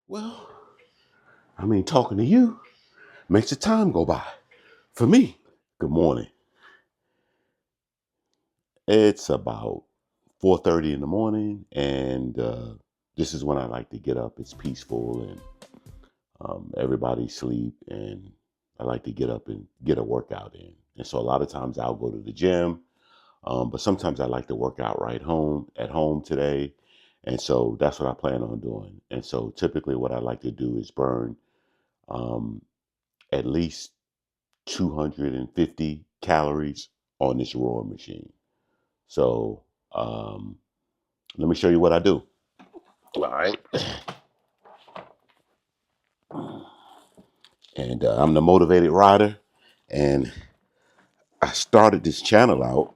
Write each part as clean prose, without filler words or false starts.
Well, I mean, talking to you makes the time go by. For me, good morning. It's about 4:30 in the morning, and this is when I like to get up. It's peaceful, and everybody sleep, and I like to get up and get a workout in. And so a lot of times I'll go to the gym, but sometimes I like to work out right home at home today. And so that's what I plan on doing. And so typically what I like to do is burn um, at least 250 calories on this rowing machine. So let me show you what I do. All right. And I'm the motivated rider. And I started this channel out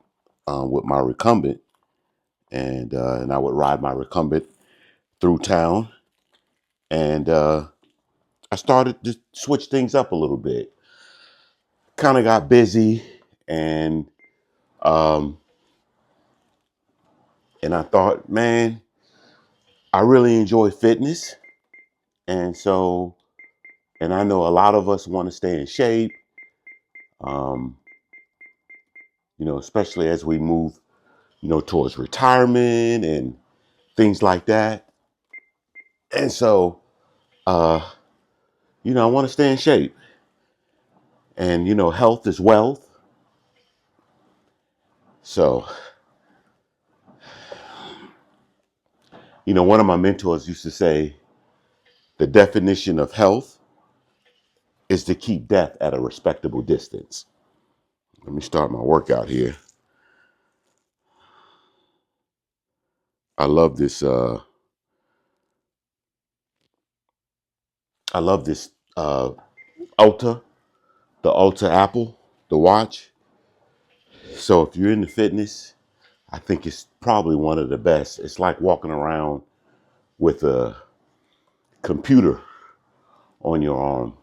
with my recumbent. And I would ride my recumbent through town. And I started to switch things up a little bit. Kind of got busy. And um, and I thought, man, I really enjoy fitness. And so and I know a lot of us want to stay in shape, um, especially as we move, towards retirement and things like that. And so, uh, I want to stay in shape. And, health is wealth. So, one of my mentors used to say the definition of health is to keep death at a respectable distance. Let me start my workout here. I love this. I love this Ulta, the Ulta Apple, the watch. So if you're into fitness, I think it's probably one of the best. It's like walking around with a computer on your arm.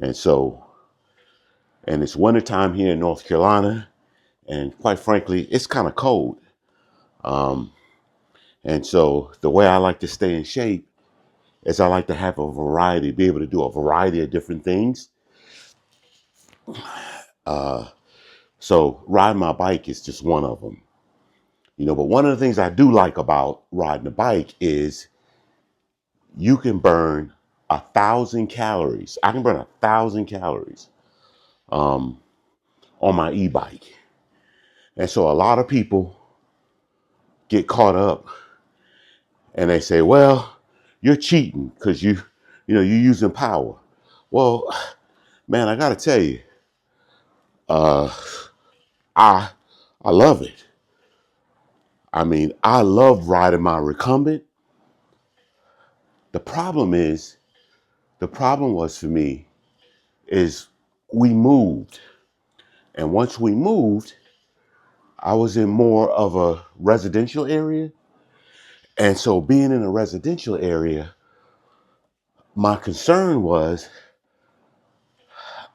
And so, and it's wintertime here in North Carolina. And quite frankly, it's kind of cold. Um, and so the way I like to stay in shape is I like to have a variety, be able to do a variety of different things. Uh, so riding my bike is just one of them. But one of the things I do like about riding a bike is you can burn 1,000 calories. I can burn 1,000 calories um, on my e-bike. And so a lot of people get caught up and they say, well, you're cheating because you're using power. Well, man, I got to tell you, uh, I, I love it. I mean, I love riding my recumbent. The problem is, the problem was for me is we moved. And once we moved, I was in more of a residential area. And so being in a residential area, my concern was,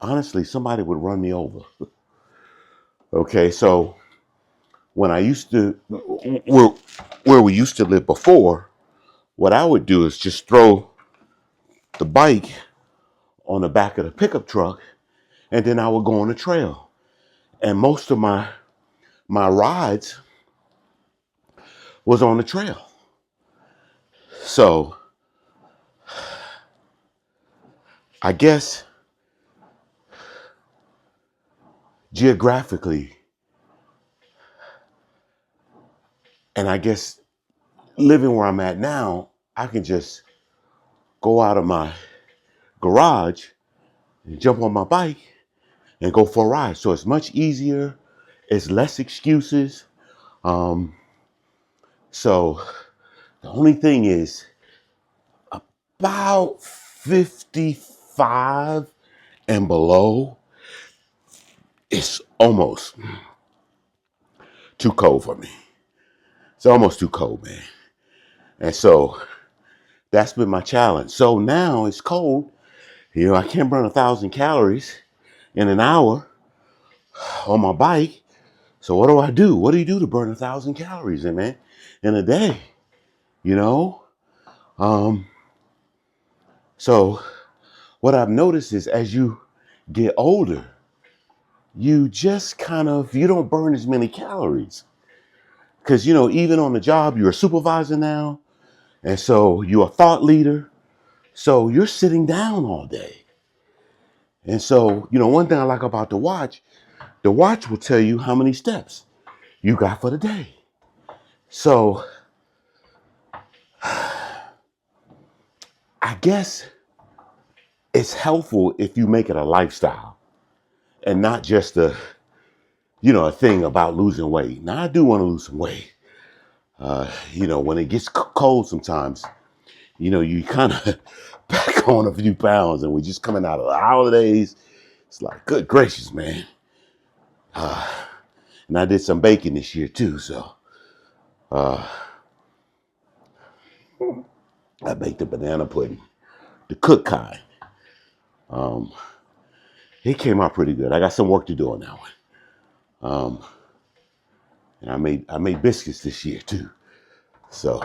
honestly, somebody would run me over. Okay, so when I used to, where we used to live before, what I would do is just throw the bike on the back of the pickup truck, and then I would go on the trail. And most of my rides was on the trail. So I guess geographically, and I guess living where I'm at now, I can just go out of my garage and jump on my bike and go for a ride. So it's much easier. It's less excuses. Um, so the only thing is about 55 and below, it's almost too cold for me. It's almost too cold, man. And so that's been my challenge. So now it's cold. I can't burn 1,000 calories in an hour on my bike. So what do I do? What do you do to burn 1,000 calories in a day? You know? Um, So what I've noticed is as you get older, you just you don't burn as many calories. Because, even on the job, you're a supervisor now. And so you're a thought leader. So you're sitting down all day. And so, one thing I like about the watch will tell you how many steps you got for the day. So I guess it's helpful if you make it a lifestyle and not just a thing about losing weight. Now, I do want to lose some weight. When it gets cold sometimes, you kind of back on a few pounds, and we're just coming out of the holidays. It's like, good gracious, man. And I did some baking this year too, so I baked a banana pudding, the cook kind. It came out pretty good. I got some work to do on that one. And I made biscuits this year too. So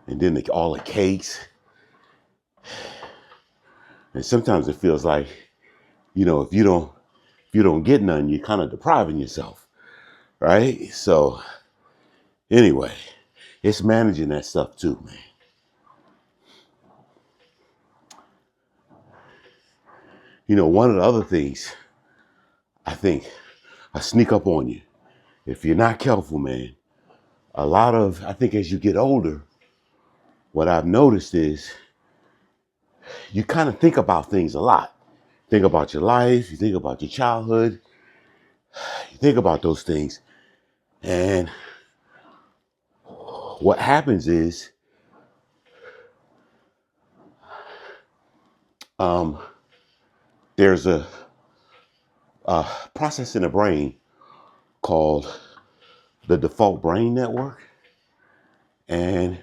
and then all the cakes. And sometimes it feels like, if you don't get none, you're kind of depriving yourself, right? So anyway, it's managing that stuff too, man. One of the other things I think I sneak up on you. If you're not careful, man, I think as you get older, what I've noticed is you kind of think about things a lot. Think about your life, you think about your childhood, you think about those things. And what happens is there's a process in the brain called the default brain network. And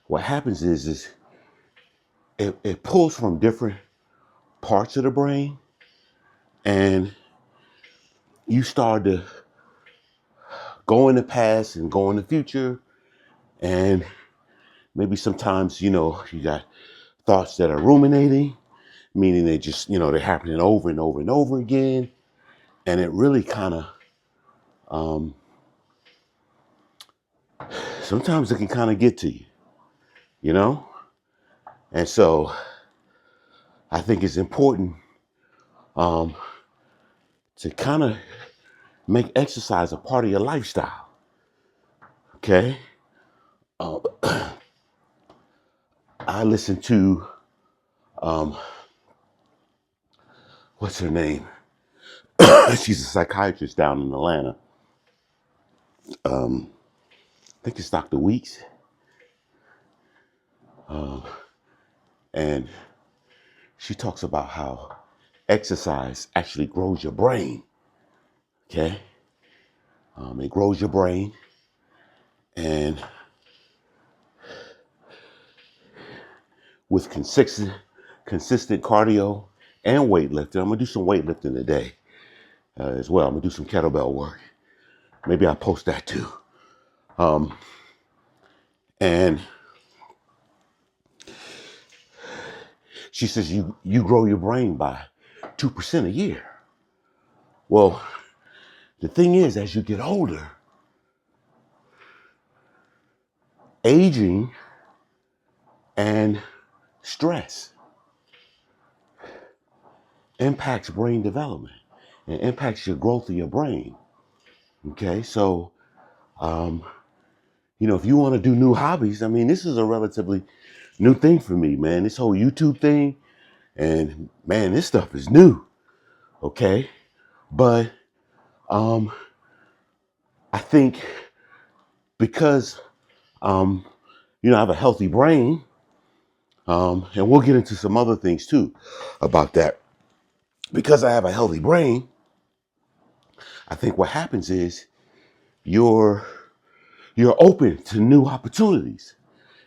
what happens is it pulls from different parts of the brain, and you start to go in the past and go in the future. And maybe sometimes, you got thoughts that are ruminating, meaning they just, they're happening over and over and over again. And it really kind of, sometimes it can kind of get to you, you know? And so I think it's important to kind of make exercise a part of your lifestyle. Okay. I listen to, what's her name? She's a psychiatrist down in Atlanta. I think it's Dr. Weeks. And she talks about how exercise actually grows your brain. Okay. It grows your brain. And with consistent cardio and weightlifting, I'm gonna do some weightlifting today as well. I'm gonna do some kettlebell work. Maybe I'll post that too. And she says you grow your brain by 2% a year. Well, the thing is, as you get older, aging and stress impacts brain development and impacts your growth of your brain. Okay, so if you want to do new hobbies, I mean, this is a relatively new thing for me, man. This whole YouTube thing, and man, this stuff is new. Okay, but I think because I have a healthy brain, and we'll get into some other things too about that. Because I have a healthy brain, I think what happens is you're open to new opportunities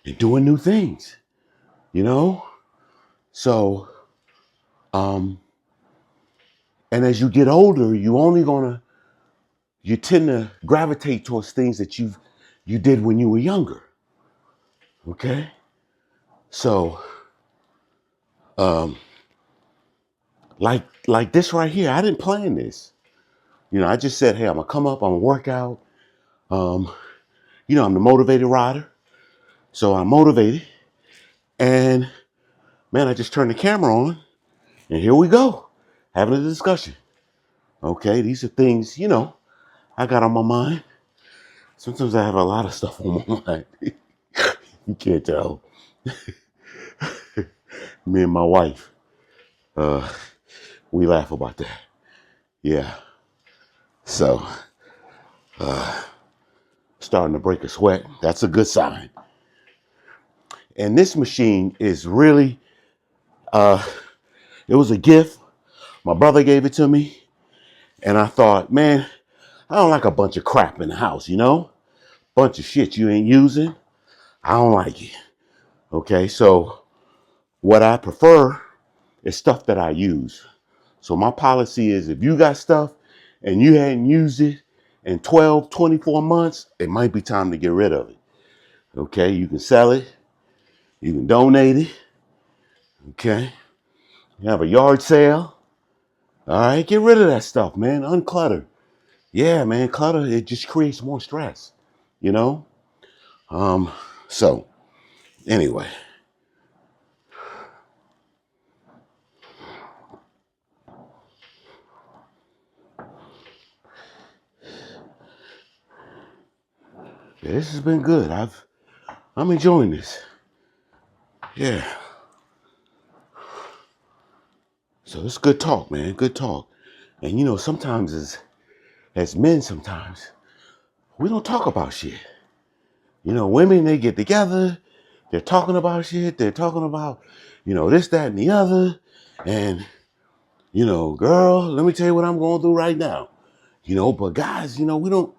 and doing new things, you know? So, and as you get older, you only gonna, you tend to gravitate towards things that you did when you were younger. Okay? So, like this right here, I didn't plan this. I just said, hey, I'm gonna come up, I'm gonna work out. Um, I'm the motivated rider. So I'm motivated. And man, I just turned the camera on and here we go. Having a discussion. Okay, these are things, I got on my mind. Sometimes I have a lot of stuff on my mind. You can't tell. Me and my wife, we laugh about that. Yeah. So, starting to break a sweat. That's a good sign. And this machine is really, it was a gift. My brother gave it to me. And I thought, man, I don't like a bunch of crap in the house, Bunch of shit you ain't using. I don't like it. Okay, so what I prefer is stuff that I use. So my policy is if you got stuff and you hadn't used it in 12, 24 months, it might be time to get rid of it. Okay, you can sell it, you can donate it. Okay, you have a yard sale. All right, get rid of that stuff, man. Unclutter. Yeah, man, clutter, it just creates more stress, you know? So anyway. Yeah, this has been good. I'm enjoying this. Yeah. So it's good talk, man. Good talk. And sometimes as men, sometimes we don't talk about shit. Women, they get together, they're talking about shit, they're talking about, this, that, and the other. And, girl, let me tell you what I'm going through right now. But guys, we don't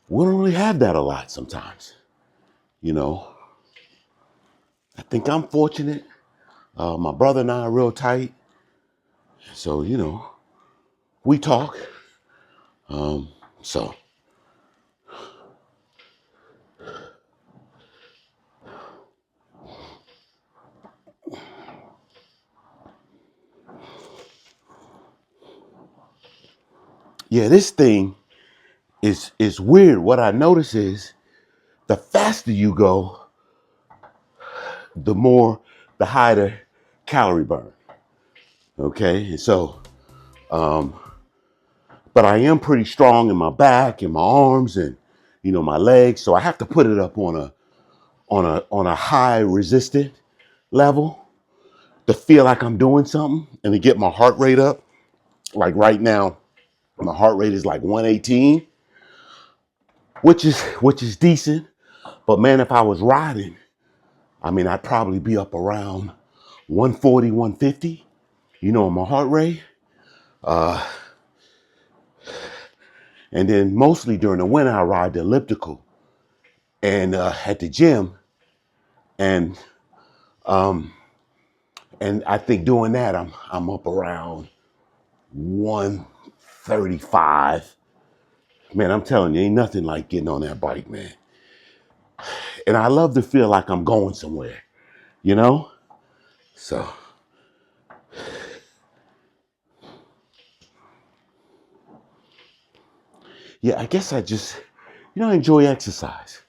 really have that a lot sometimes. I think I'm fortunate. My brother and I are real tight. So, we talk. So yeah, this thing is weird. What I notice is the faster you go, the higher the calorie burn. Okay, and so, but I am pretty strong in my back and my arms and my legs. So I have to put it up on a high resistant level to feel like I'm doing something and to get my heart rate up. Like right now, my heart rate is like 118, which is decent. But man, if I was riding, I mean, I'd probably be up around 140, 150, my heart rate. And then mostly during the winter, I ride the elliptical and at the gym. And and I think doing that, I'm up around 135. Man, I'm telling you, ain't nothing like getting on that bike, man. And I love to feel like I'm going somewhere, you know? So, yeah, I guess I just, I enjoy exercise.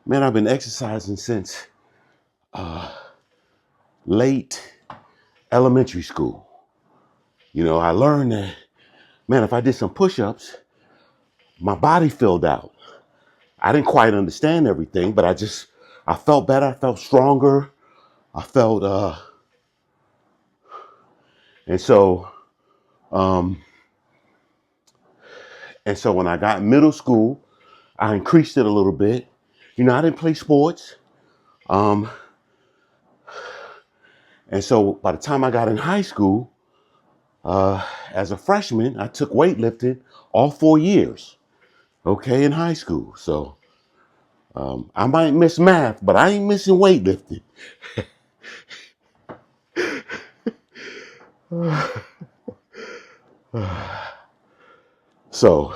Man, I've been exercising since late elementary school. I learned that, man, if I did some push-ups, my body filled out. I didn't quite understand everything, but I felt better. I felt stronger. I felt, and so, um, and so when I got in middle school, I increased it a little bit. I didn't play sports. Um, and so by the time I got in high school, as a freshman, I took weightlifting all 4 years, okay, in high school. So I might miss math, but I ain't missing weightlifting. So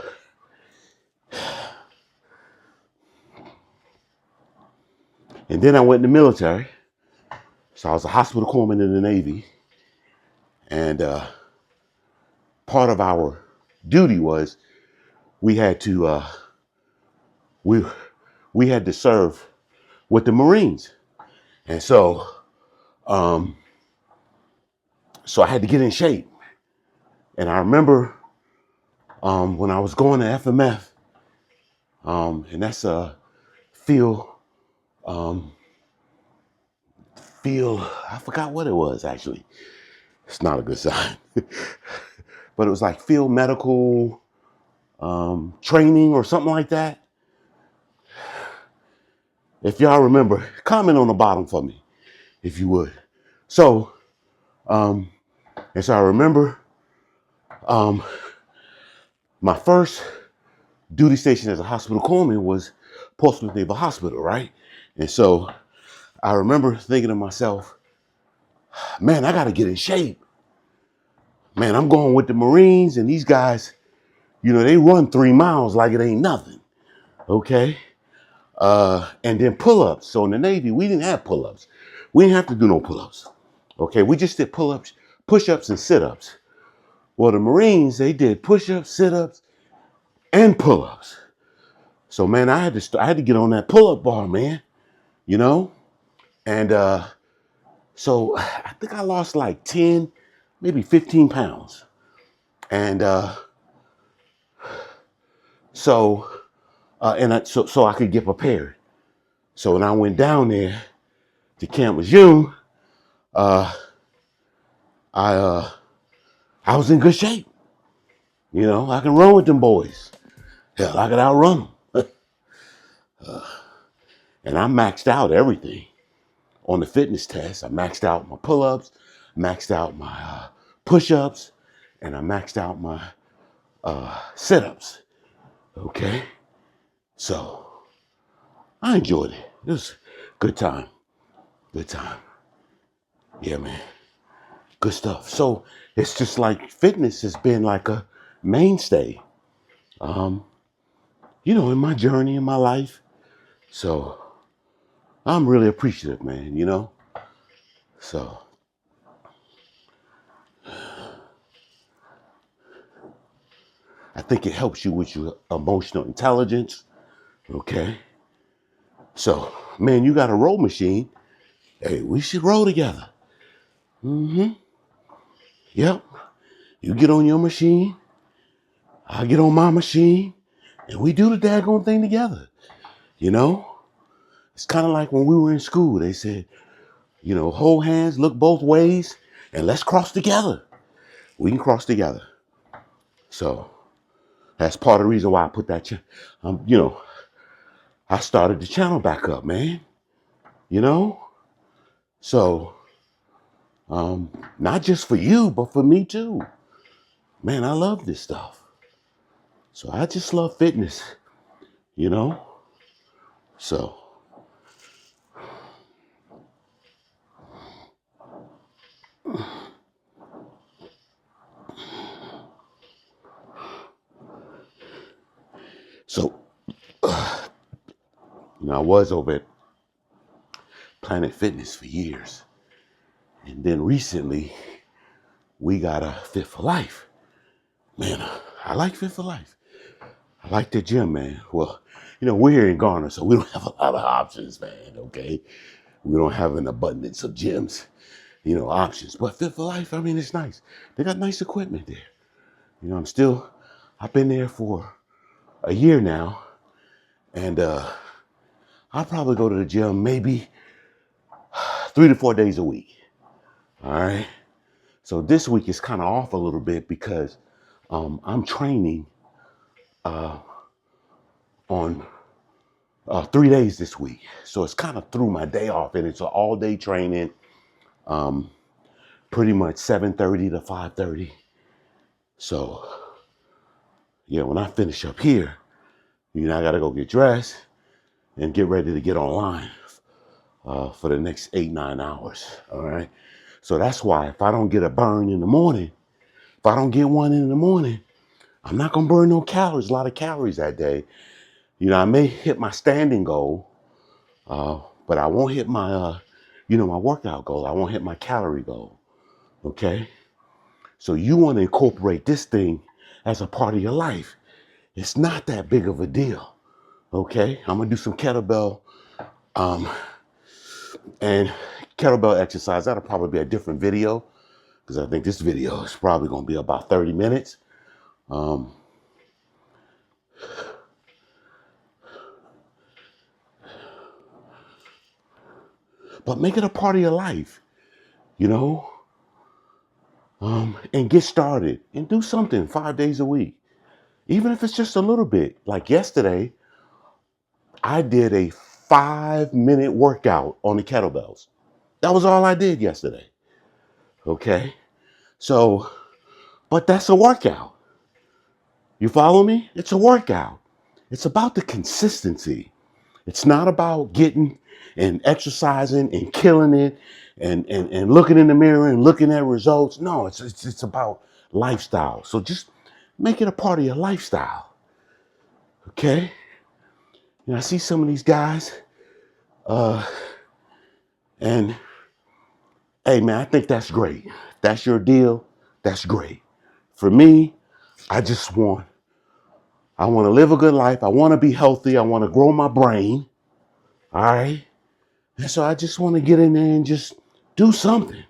And then I went in the military. So I was a hospital corpsman in the Navy. And part of our duty was we had to we we had to serve with the Marines. And so I had to get in shape. And I remember when I was going to FMF, and that's a field, I forgot what it was actually. It's not a good sign. But it was like field medical training or something like that. If y'all remember, comment on the bottom for me, if you would. So, and so I remember my first duty station as a hospital corpsman was Portsmouth Naval Hospital, right? And so I remember thinking to myself, man, I got to get in shape. Man, I'm going with the Marines, and these guys, they run 3 miles like it ain't nothing. Okay. And then pull-ups. So in the Navy, we didn't have pull-ups. We didn't have to do no pull-ups. Okay. We just did pull-ups, push-ups, and sit-ups. Well, the Marines, they did push-ups, sit-ups, and pull-ups. So man, I had to get on that pull-up bar, man. And so I think I lost like 10, maybe 15 pounds. And so I could get prepared. So when I went down there to Camp Lejeune, I was in good shape. I can run with them boys. Hell, I could outrun them. And I maxed out everything on the fitness test. I maxed out my pull-ups, maxed out my push-ups, and I maxed out my sit-ups. Okay? So I enjoyed it. It was a good time. Good time. Yeah, man. Good stuff. So it's just like fitness has been like a mainstay, in my journey, in my life. So I'm really appreciative, man, So I think it helps you with your emotional intelligence. Okay. So, man, you got a row machine. Hey, we should row together. Mm-hmm. Yep. You get on your machine. I get on my machine. And we do the daggone thing together. It's kind of like when we were in school. They said, hold hands, look both ways, and let's cross together. We can cross together. So that's part of the reason why I put that, I started the channel back up, man. So, not just for you, but for me too. Man, I love this stuff. So I just love fitness, So, so, I was over at Planet Fitness for years. And then recently, we got a Fit for Life. Man, I like Fit for Life. I like the gym, man. Well, we're here in Garner, so we don't have a lot of options, man, okay? We don't have an abundance of gyms, options. But Fit for Life, I mean, it's nice. They got nice equipment there. I've been there for a year now, and I'll probably go to the gym maybe 3 to 4 days a week. All right. So this week is kind of off a little bit because I'm training on 3 days this week. So it's kind of threw my day off, and it's an all day training, pretty much 7:30 to 5:30. So yeah, when I finish up here, I got to go get dressed and get ready to get online for the next 8-9 hours. All right. So that's why if I don't get a burn in the morning, if I don't get one in the morning, I'm not going to burn no calories, a lot of calories that day. I may hit my standing goal, but but I won't hit my, my workout goal. I won't hit my calorie goal. Okay. So you want to incorporate this thing as a part of your life. It's not that big of a deal. Okay. I'm going to do some kettlebell, and kettlebell exercise. That'll probably be a different video because I think this video is probably going to be about 30 minutes. But make it a part of your life, you know, and get started and do something 5 days a week. Even if it's just a little bit. Like yesterday, I did a 5-minute workout on the kettlebells. That was all I did yesterday. Okay. So, but that's a workout. You follow me? It's a workout. It's about the consistency. It's not about getting and exercising and killing it and looking in the mirror and looking at results. No, it's about lifestyle. So just make it a part of your lifestyle. Okay? I see some of these guys, and hey man, I think that's great. If that's your deal, that's great. For me, I want to live a good life. I want to be healthy. I want to grow my brain. All right. And so I just want to get in there and just do something.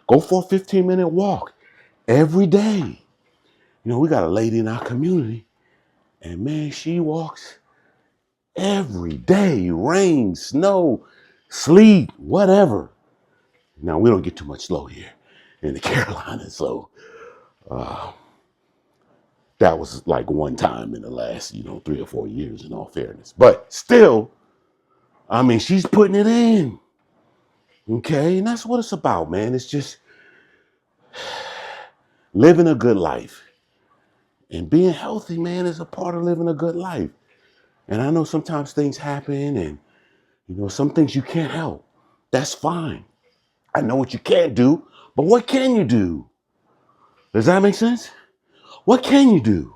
Go for a 15-minute walk every day. We got a lady in our community, and man, she walks every day, rain, snow, sleet, whatever. Now, we don't get too much snow here in the Carolinas, so that was like one time in the last, 3 or 4 years, in all fairness. But still, I mean, she's putting it in. Okay, and that's what it's about, man. It's just living a good life. And being healthy, man, is a part of living a good life. And I know sometimes things happen and, some things you can't help. That's fine. I know what you can't do, but what can you do? Does that make sense? What can you do?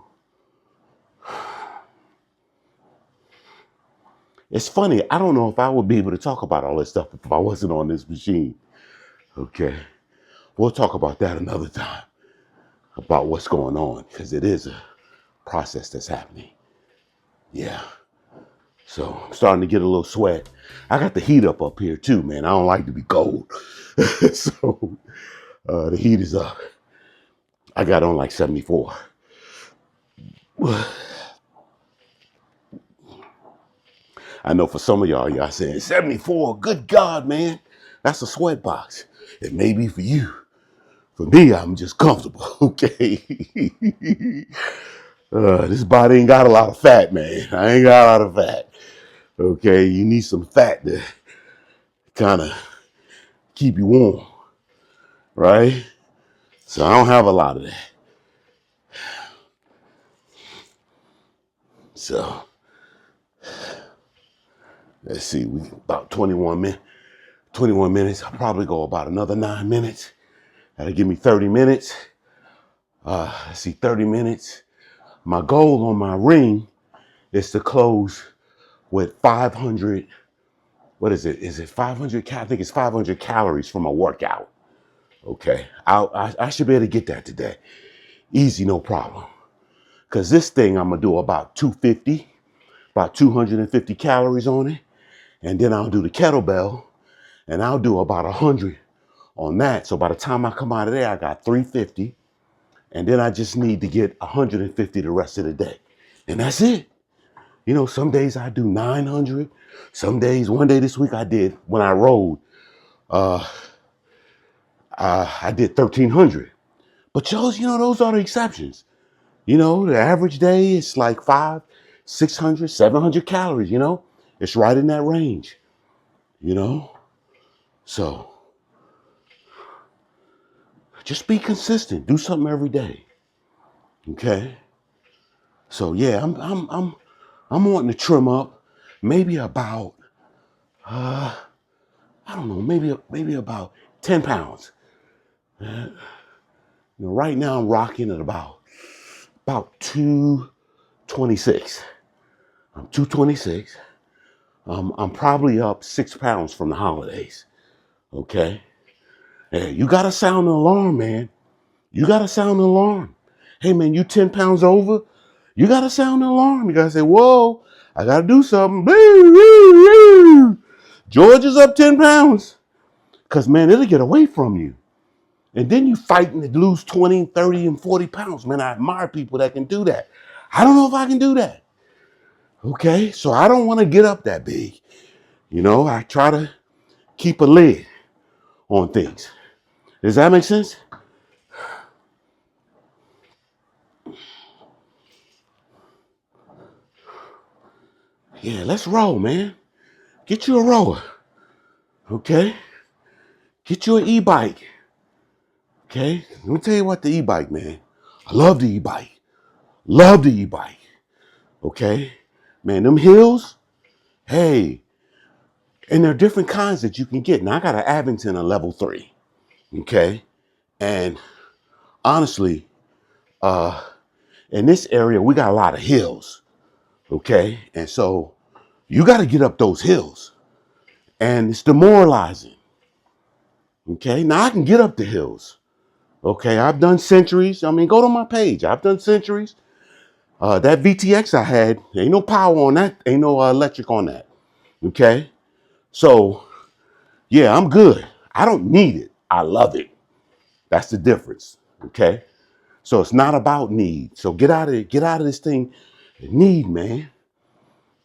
It's funny. I don't know if I would be able to talk about all this stuff if I wasn't on this machine. Okay. We'll talk about that another time, about what's going on, because it is a process that's happening. Yeah. So I'm starting to get a little sweat. I got the heat up here too, man. I don't like to be cold. So the heat is up. I got on like 74. I know for some of y'all saying 74, good God, man. That's a sweat box. It may be for you. For me, I'm just comfortable, okay? This body ain't got a lot of fat, man. I ain't got a lot of fat. Okay, you need some fat to kind of keep you warm, right? So I don't have a lot of that. So let's see, we about 21 minutes. I'll probably go about another 9 minutes. That'll give me 30 minutes. Let's see, 30 minutes. My goal on my ring is to close with 500. What is it? Is it 500? I think it's 500 calories from a workout. Okay. I should be able to get that today. Easy, no problem. Because this thing, I'm going to do about 250 calories on it. And then I'll do the kettlebell, and I'll do about 100 on that. So by the time I come out of there, I got 350. And then I just need to get 150 the rest of the day. And that's it. Some days I do 900. Some days, one day this week I did, when I rode, I did 1,300. But those are the exceptions. The average day is like 500, 600, 700 calories, It's right in that range, So just be consistent. Do something every day. Okay? So yeah, I'm wanting to trim up maybe about I don't know, maybe about 10 pounds. Right now I'm rocking at about 226. I'm 226. I'm probably up 6 pounds from the holidays. Okay. Hey, you gotta sound an alarm, man. You gotta sound an alarm. Hey man, you 10 pounds over, you gotta sound an alarm. You gotta say, whoa, I gotta do something. George is up 10 pounds. Cause man, it'll get away from you. And then you fighting to lose 20, 30, and 40 pounds. Man, I admire people that can do that. I don't know if I can do that. Okay, so I don't want to get up that big. I try to keep a lid on things. Does that make sense? Yeah, let's roll, man. Get you a rower. Okay? Get you an e-bike. Okay? Let me tell you what the e-bike, man. I love the e-bike. Love the e-bike. Okay? Man, them hills, hey, and there are different kinds that you can get. Now, I got an Abington, a level 3. Okay? And honestly, in this area, we got a lot of hills. Okay? And so you got to get up those hills. And it's demoralizing. Okay? Now, I can get up the hills. Okay? I've done centuries. I mean, go to my page. I've done centuries. That VTX I had, ain't no power on that. Ain't no electric on that. Okay? So, yeah, I'm good. I don't need it. I love it. That's the difference. Okay? So it's not about need. So get out of this thing. Need, man.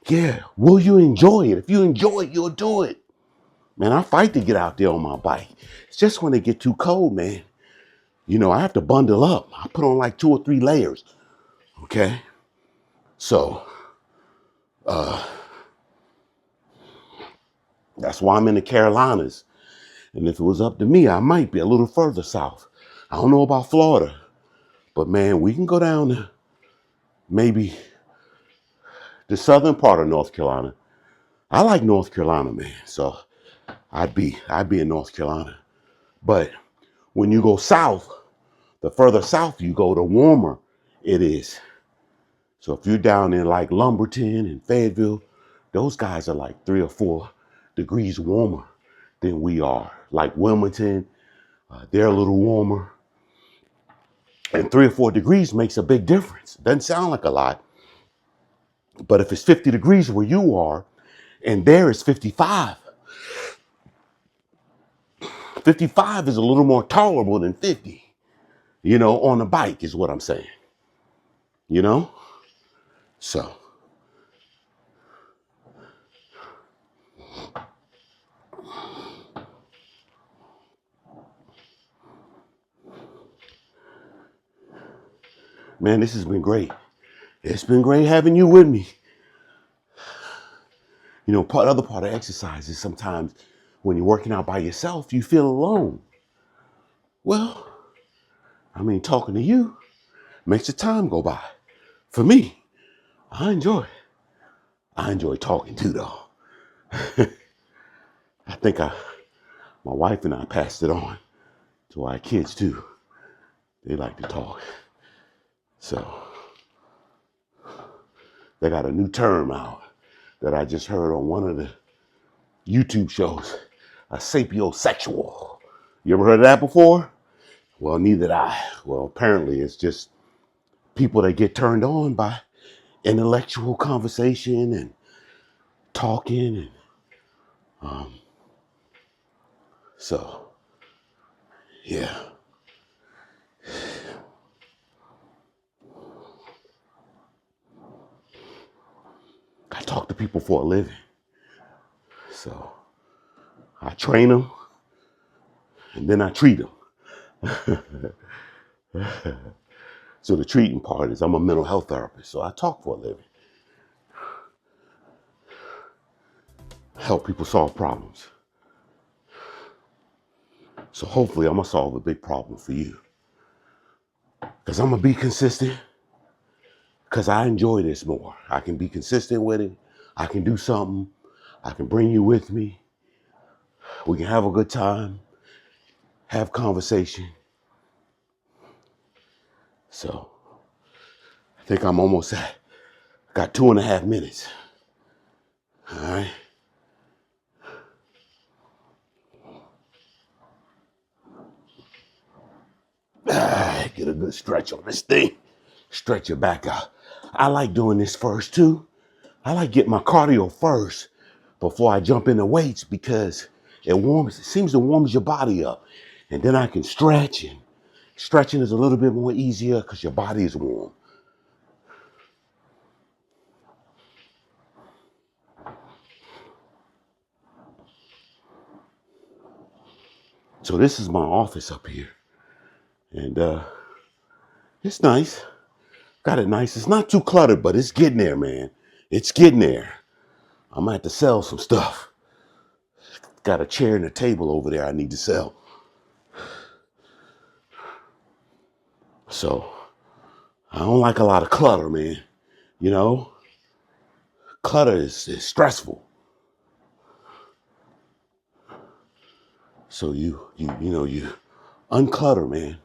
Yeah. Will you enjoy it? If you enjoy it, you'll do it. Man, I fight to get out there on my bike. It's just when it get too cold, man. I have to bundle up. I put on like 2 or 3 layers. Okay? So, that's why I'm in the Carolinas. And if it was up to me, I might be a little further south. I don't know about Florida. But man, we can go down to maybe the southern part of North Carolina. I like North Carolina, man. So I'd be in North Carolina. But when you go south, the further south you go, the warmer it is. So if you're down in like Lumberton and Fayetteville, those guys are like 3 or 4 degrees warmer than we are. Like Wilmington, they're a little warmer. And 3 or 4 degrees makes a big difference. Doesn't sound like a lot. But if it's 50 degrees where you are, and there is 55, 55 is a little more tolerable than 50, on a bike is what I'm saying, you know? So, man, this has been great. It's been great having you with me. Other part of exercise is sometimes when you're working out by yourself, you feel alone. Well, I mean, talking to you makes the time go by. For me, I enjoy it. I enjoy talking too, though. I think my wife and I passed it on to our kids too. They like to talk. So they got a new term out that I just heard on one of the YouTube shows, a sapiosexual. You ever heard of that before? Well, neither did I. Well, apparently it's just people that get turned on by intellectual conversation and talking. And so, yeah. I talk to people for a living. So I train them and then I treat them. So the treating part is I'm a mental health therapist. So I talk for a living. Help people solve problems. So hopefully I'm going to solve a big problem for you. Because I'm going to be consistent. Because I enjoy this more. I can be consistent with it. I can do something. I can bring you with me. We can have a good time. Have conversation. So I think I'm almost at, got 2.5 minutes. All right. Get a good stretch on this thing. Stretch your back out. I like doing this first too. I like getting my cardio first before I jump into weights because it seems to warm your body up. And then I can stretch, and stretching is a little bit more easier because your body is warm. So this is my office up here. And it's nice. Got it nice. It's not too cluttered, but it's getting there, man. It's getting there. I might have to sell some stuff. Got a chair and a table over there I need to sell. So I don't like a lot of clutter, man. You know, clutter is stressful. So you unclutter, man.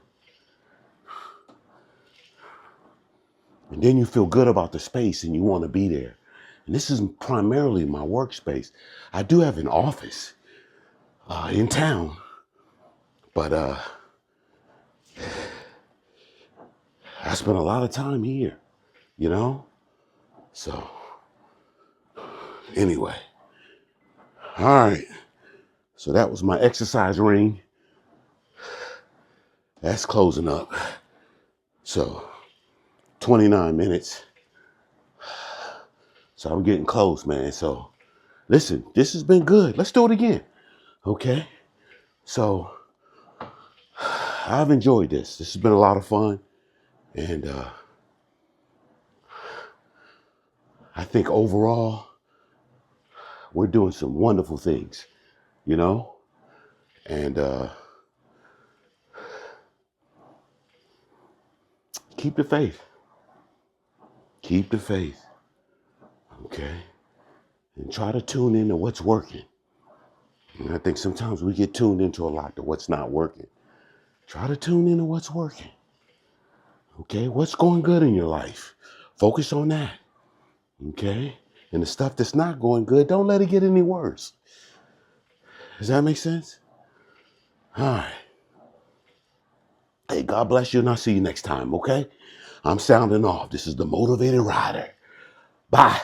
And then you feel good about the space and you want to be there. And this is primarily my workspace. I do have an office in town, but I spend a lot of time here, you know? So anyway, all right. So that was my exercise ring. That's closing up. So 29 minutes. So I'm getting close, man. So listen, this has been good. Let's do it again. Okay. So I've enjoyed this. This has been a lot of fun. And I think overall, we're doing some wonderful things, you know? And keep the faith. Keep the faith. Okay? And try to tune into what's working. And I think sometimes we get tuned into a lot to what's not working. Try to tune into what's working. Okay? What's going good in your life? Focus on that. Okay? And the stuff that's not going good, don't let it get any worse. Does that make sense? All right. Hey, God bless you, and I'll see you next time, okay? I'm sounding off. This is the Motivated Rider. Bye.